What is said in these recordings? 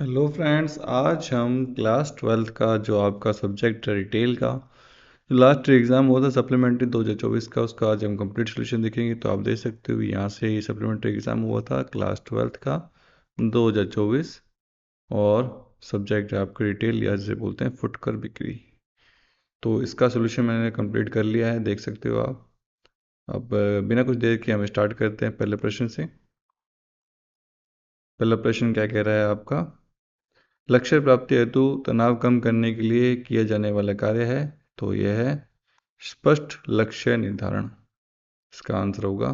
Hello friends, आज हम class 12th का जो आपका सब्जेक्ट है रिटेल का जो लास्ट एग्ज़ाम हुआ था सप्लीमेंट्री 2024 का, उसका आज हम कंप्लीट सोल्यूशन देखेंगे। तो आप देख सकते हो यहाँ से ही सप्लीमेंट्री एग्ज़ाम हुआ था क्लास 12th का 2024। और सब्जेक्ट है आपका रिटेल या जिसे बोलते हैं फुटकर बिक्री। तो इसका सोल्यूशन मैंने कंप्लीट कर लिया है, देख सकते हो आप। अब बिना कुछ देर के हम स्टार्ट करते हैं पहले प्रश्न से। पहला प्रश्न क्या कह रहा है आपका? लक्ष्य प्राप्ति हेतु तनाव कम करने के लिए किया जाने वाला कार्य है। तो यह है स्पष्ट लक्ष्य निर्धारण। इसका आंसर होगा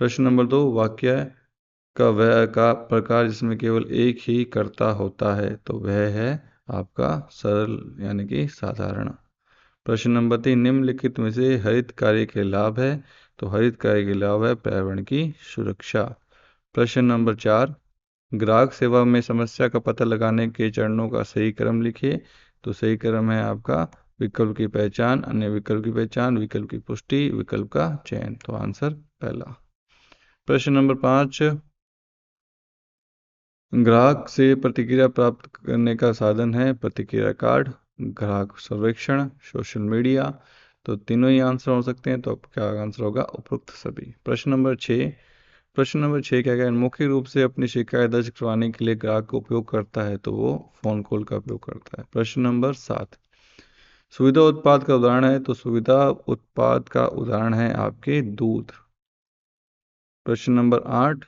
प्रश्न नंबर 2, वाक्य का वह का प्रकार जिसमें केवल एक ही कर्ता होता है। तो वह है आपका सरल यानी कि साधारण। प्रश्न नंबर 3, निम्नलिखित में से हरित कार्य के लाभ है। तो हरित कार्य के लाभ है पर्यावरण की सुरक्षा। प्रश्न नंबर 4, ग्राहक सेवा में समस्या का पता लगाने के चरणों का सही क्रम लिखिए। तो सही क्रम है आपका विकल्प की पहचान, अन्य विकल्प की पहचान, विकल्प की पुष्टि, विकल्प का चयन। तो आंसर पहला। प्रश्न नंबर 5, ग्राहक से प्रतिक्रिया प्राप्त करने का साधन है प्रतिक्रिया कार्ड, ग्राहक सर्वेक्षण, सोशल मीडिया। तो तीनों ही आंसर हो सकते हैं। तो अब क्या आंसर होगा? उपरोक्त सभी। प्रश्न नंबर 6 क्या क्या मुख्य रूप से अपनी शिकायत दर्ज करवाने के लिए ग्राहक को उपयोग करता है। तो वो फोन कॉल का उपयोग करता है। प्रश्न नंबर 7, सुविधा उत्पाद का उदाहरण है। तो सुविधा उत्पाद का उदाहरण है आपके दूध। प्रश्न नंबर 8,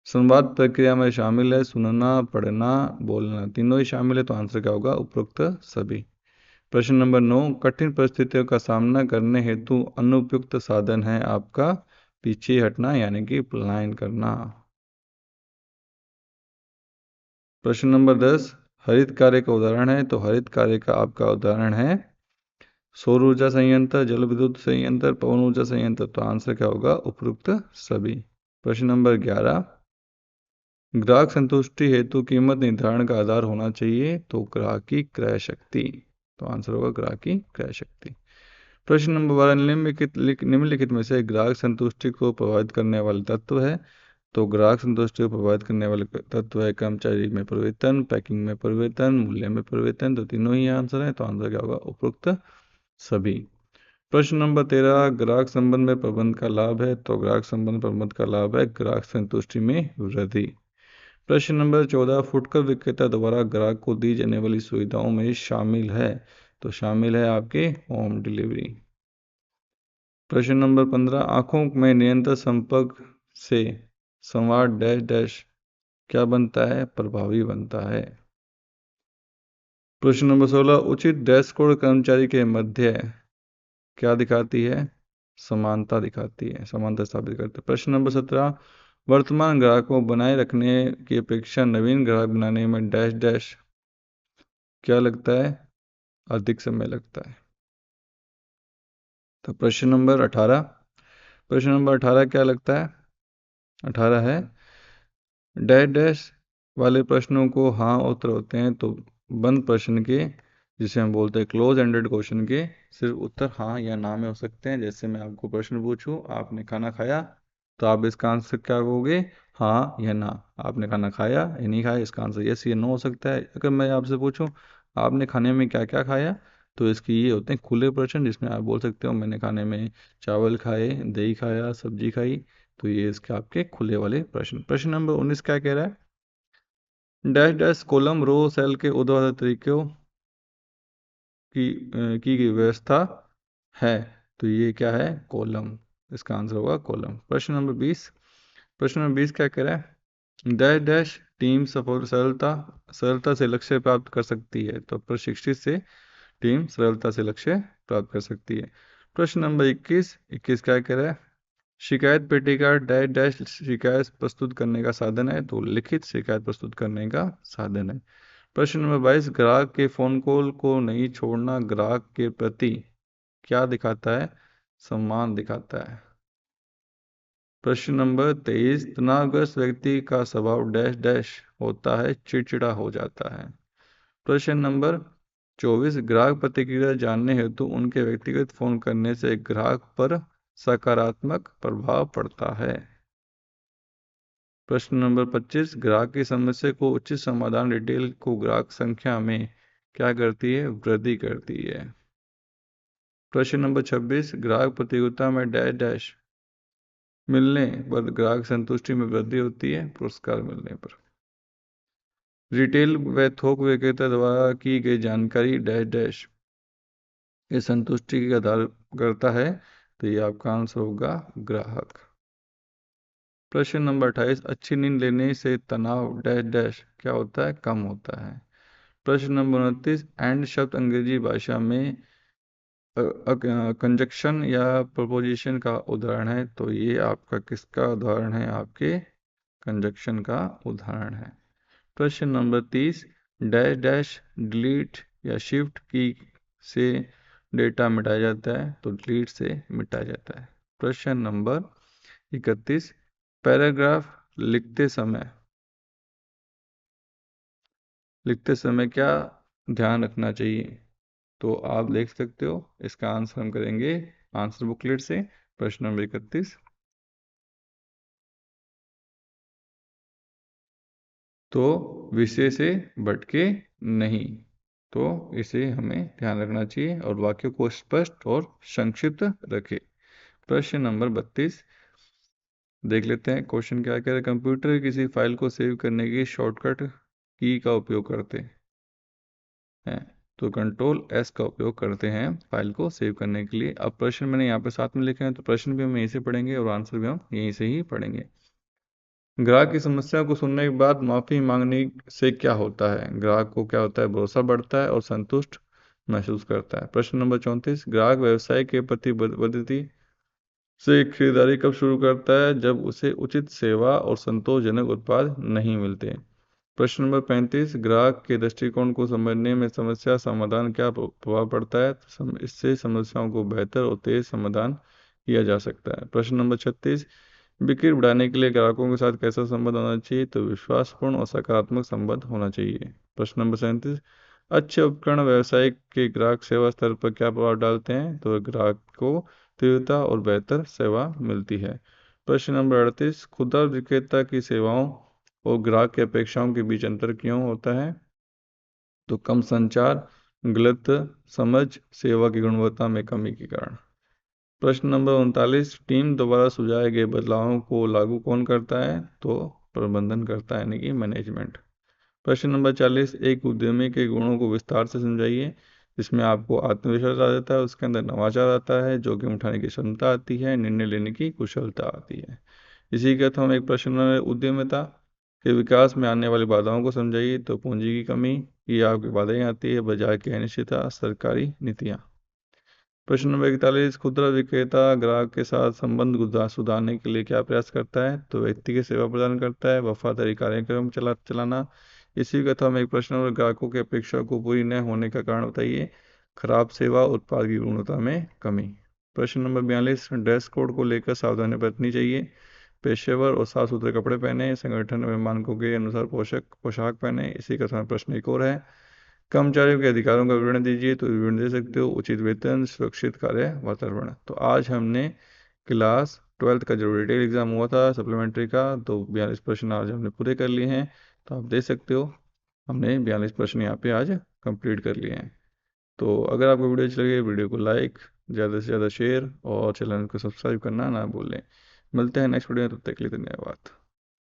संवाद प्रक्रिया में शामिल है सुनना, पढ़ना, बोलना, तीनों ही शामिल है। तो आंसर क्या होगा? उपरोक्त सभी। प्रश्न नंबर 9, कठिन परिस्थितियों का सामना करने हेतु अनुपयुक्त साधन है आपका पीछे हटना यानी कि पलायन करना। प्रश्न नंबर 10, हरित कार्य का उदाहरण है। तो हरित कार्य का आपका उदाहरण है सौर ऊर्जा संयंत्र, जल विद्युत संयंत्र, पवन ऊर्जा संयंत्र। तो आंसर क्या होगा? उपरोक्त सभी। प्रश्न नंबर 11, ग्राहक संतुष्टि हेतु कीमत निर्धारण का आधार होना चाहिए। तो ग्राहक की क्रय शक्ति। तो आंसर होगा ग्राहक की क्रय शक्ति। प्रश्न नंबर 12, निम्नलिखित में से ग्राहक संतुष्टि को प्रभावित करने वाले तत्व है। तो ग्राहक संतुष्टि को प्रभावित करने वाले तत्व है कर्मचारी में परिवर्तन, पैकिंग में परिवर्तन, मूल्य में परिवर्तन। तो तीनों ही आंसर है। तो आंसर क्या होगा? उपरोक्त सभी। प्रश्न नंबर 13, ग्राहक संबंध में प्रबंध का लाभ है। तो ग्राहक संबंध प्रबंध का लाभ है ग्राहक संतुष्टि में वृद्धि। प्रश्न नंबर 14, फुटकर विक्रेता द्वारा ग्राहक को दी जाने वाली सुविधाओं में शामिल है। तो शामिल है आपके होम डिलीवरी। प्रश्न नंबर 15, आंखों में निरंतर संपर्क से संवाद डैश डैश क्या बनता है? प्रभावी बनता है। प्रश्न नंबर 16, उचित ड्रेस कोड कर्मचारी के मध्य क्या दिखाती है? समानता दिखाती है, समानता स्थापित करते हैं। प्रश्न नंबर 17, वर्तमान ग्राहक को बनाए रखने की अपेक्षा नवीन ग्राहक बनाने में डैश डैश क्या लगता है? अधिक समय लगता है। तो प्रश्न नंबर 18 क्या लगता है? 18 है डैश डैश वाले प्रश्नों को हाँ उत्तर होते हैं। तो बंद प्रश्न के, जिसे हम बोलते हैं क्लोज एंडेड क्वेश्चन के, सिर्फ उत्तर हाँ या ना में हो सकते हैं। जैसे मैं आपको प्रश्न पूछूं, आपने खाना खाया? तो आप इसका आंसर क्या कहोगे? हाँ या ना। आपने खाना खाया या नहीं खाया, इसका आंसर यस या नो हो सकता है। अगर मैं आपसे पूछूं आपने खाने में क्या क्या खाया, तो इसके ये होते हैं खुले प्रश्न, जिसमें आप बोल सकते हो मैंने खाने में चावल खाए, दही खाया, सब्जी खाई। तो ये इसके आपके खुले वाले प्रश्न। प्रश्न नंबर 19 क्या कह रहा है? Dash dash column row cell के ऊर्ध्वाधर तरीकों की गई व्यवस्था है। तो ये क्या है? कॉलम। इसका आंसर होगा कॉलम। प्रश्न नंबर 20 क्या कह रहा है? डैश डैश टीम सफल सरलता सरलता से लक्ष्य प्राप्त कर सकती है। तो प्रशिक्षित से टीम सरलता से लक्ष्य प्राप्त कर सकती है। प्रश्न नंबर 21 क्या कह रहा है? शिकायत पेटी का डैश डैश शिकायत प्रस्तुत करने का साधन है। तो लिखित शिकायत प्रस्तुत करने का साधन है। प्रश्न नंबर 22, ग्राहक के फोन कॉल को नहीं छोड़ना ग्राहक के प्रति क्या दिखाता है? सम्मान दिखाता है। प्रश्न नंबर 23, तनावग्रस्त व्यक्ति का स्वभाव डैश डैश होता है, चिड़चिड़ा हो जाता है। प्रश्न नंबर 24, ग्राहक प्रतिक्रिया जानने हेतु उनके व्यक्तिगत फोन करने से ग्राहक पर सकारात्मक प्रभाव पड़ता है। प्रश्न नंबर 25, ग्राहक की समस्या को उचित समाधान डिटेल को ग्राहक संख्या में क्या करती है? वृद्धि करती है। प्रश्न नंबर 26, ग्राहक प्रतियोगिता में डैश डैश मिलने पर ग्राहक संतुष्टि में वृद्धि होती है, पुरस्कार मिलने पर। रिटेल व थोक विक्रेता द्वारा की गई जानकारी डैश डैश ये संतुष्टि का आधार करता है, तो ये आपका आंसर होगा ग्राहक। प्रश्न नंबर 28, अच्छी नींद लेने से तनाव डैश डैश क्या होता है? कम होता है। प्रश्न नंबर 29, एंड शब्द अंग्रेजी भाषा में कंजक्शन या प्रपोजिशन का उदाहरण है, तो ये आपका किसका उदाहरण है? आपके कंजक्शन का उदाहरण है। प्रश्न नंबर 30, डैश डैश डिलीट या शिफ्ट की से डेटा मिटाया जाता है, तो डिलीट से मिटाया जाता है। प्रश्न नंबर 31, पैराग्राफ लिखते समय क्या ध्यान रखना चाहिए? तो आप देख सकते हो, इसका आंसर हम करेंगे आंसर बुकलेट से। प्रश्न नंबर 31, तो विषय से भटके नहीं, तो इसे हमें ध्यान रखना चाहिए और वाक्य को स्पष्ट और संक्षिप्त रखें। प्रश्न नंबर 32, देख लेते हैं क्वेश्चन क्या कह रहे हैं। कंप्यूटर किसी फाइल को सेव करने की शॉर्टकट की का उपयोग करते हैं, तो कंट्रोल एस का उपयोग करते हैं फाइल को सेव करने के लिए। अब प्रश्न मैंने यहाँ पे साथ में लिखे हैं, तो प्रश्न भी हम यहीं से पढ़ेंगे और आंसर भी हम यहीं से ही पढ़ेंगे। ग्राहक की समस्या को सुनने के बाद माफी मांगने से क्या होता है? ग्राहक को क्या होता है? भरोसा बढ़ता है और संतुष्ट महसूस करता है। प्रश्न नंबर 34, ग्राहक व्यवसाय के प्रति प्रतिबद्धति से खरीदारी कब शुरू करता है? जब उसे उचित सेवा और संतोषजनक उत्पाद नहीं मिलते। प्रश्न नंबर 35, ग्राहक के दृष्टिकोण को समझने में समस्या समाधान क्या प्रभाव पड़ता है? इससे समस्याओं को बेहतर और तेज समाधान किया जा सकता है। प्रश्न नंबर 36, बिक्री बढ़ाने के लिए ग्राहकों के साथ कैसा संबंध होना चाहिए? तो विश्वासपूर्ण और सकारात्मक संबंध होना चाहिए। प्रश्न नंबर 37, अच्छे उपकरण व्यवसाय के ग्राहक सेवा स्तर पर क्या प्रभाव डालते हैं? तो ग्राहक को तीव्रता और बेहतर सेवा मिलती है। प्रश्न नंबर 38, खुदरा विक्रेता की सेवाओं और ग्राहक की अपेक्षाओं के बीच अंतर क्यों होता है? तो कम संचार, गलत समझ, सेवा की गुणवत्ता में कमी के कारण। प्रश्न नंबर 39, टीम द्वारा सुझाए गए बदलावों को लागू कौन करता है? तो प्रबंधन करता है, यानी कि मैनेजमेंट। प्रश्न नंबर 40, एक उद्यमी के गुणों को विस्तार से समझाइए। जिसमें आपको आत्मविश्वास आ जाता है, उसके अंदर नवाचार आता है, जोखिम उठाने की क्षमता आती है, निर्णय लेने की कुशलता आती है। इसी के साथ हम एक प्रश्न नंबर उद्यमिता के विकास में आने वाली बाधाओं को समझाइए। तो पूंजी की कमी, ये आपकी बाधाएं आती है, बाजार की अनिश्चितता, सरकारी नीतियाँ। प्रश्न नंबर 41, खुदरा विक्रेता ग्राहक के साथ संबंध सुधारने के लिए क्या प्रयास करता है? तो व्यक्तिगत सेवा प्रदान करता है, वफादारी कार्यक्रम चलाना। इसी का था हम एक प्रश्न और ग्राहकों की अपेक्षा को पूरी न होने का कारण बताइए। खराब सेवा, उत्पाद की गुणवत्ता में कमी। प्रश्न नंबर 42, ड्रेस कोड को लेकर सावधानी बरतनी चाहिए। पेशेवर और साफ सुथरे कपड़े पहने, संगठन में मानकों के अनुसार पोशाक पहने। इसी का प्रश्न एक और है, कर्मचारियों के अधिकारों का विवरण दीजिए। तो विवरण दे सकते हो, उचित वेतन, सुरक्षित कार्य वातावरण। तो आज हमने क्लास 12th का जो रिटेल एग्जाम हुआ था सप्लीमेंट्री का, तो 42 प्रश्न आज हमने पूरे कर लिए हैं। तो आप देख सकते हो, हमने 42 प्रश्न यहाँ पे आज कंप्लीट कर लिए हैं। तो अगर आपको वीडियो अच्छी लगे, वीडियो को लाइक, ज़्यादा से ज़्यादा शेयर और चैनल को सब्सक्राइब करना ना भूलें। मिलते हैं नेक्स्ट वीडियो में, तब तक के लिए धन्यवाद।